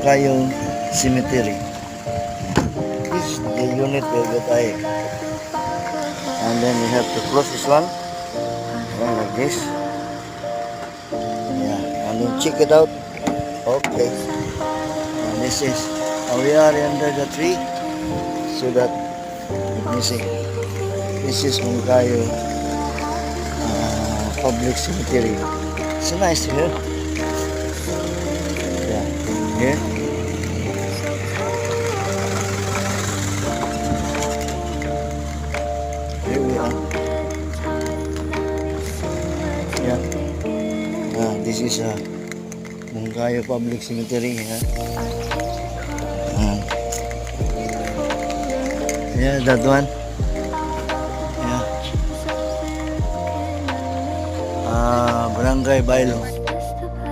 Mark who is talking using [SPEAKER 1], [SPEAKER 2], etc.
[SPEAKER 1] Moncayo Cemetery. This is the unit where we die. And then we have to close this one. Yeah, like this. Yeah, and then check it out. Okay. And this is, we are under the tree so that you see, this is Moncayo Public Cemetery. It's nice here. Yeah, here. Here we are. Yeah. This is Moncayo Public Cemetery. Yeah, that one. Yeah. Barangay Bailo.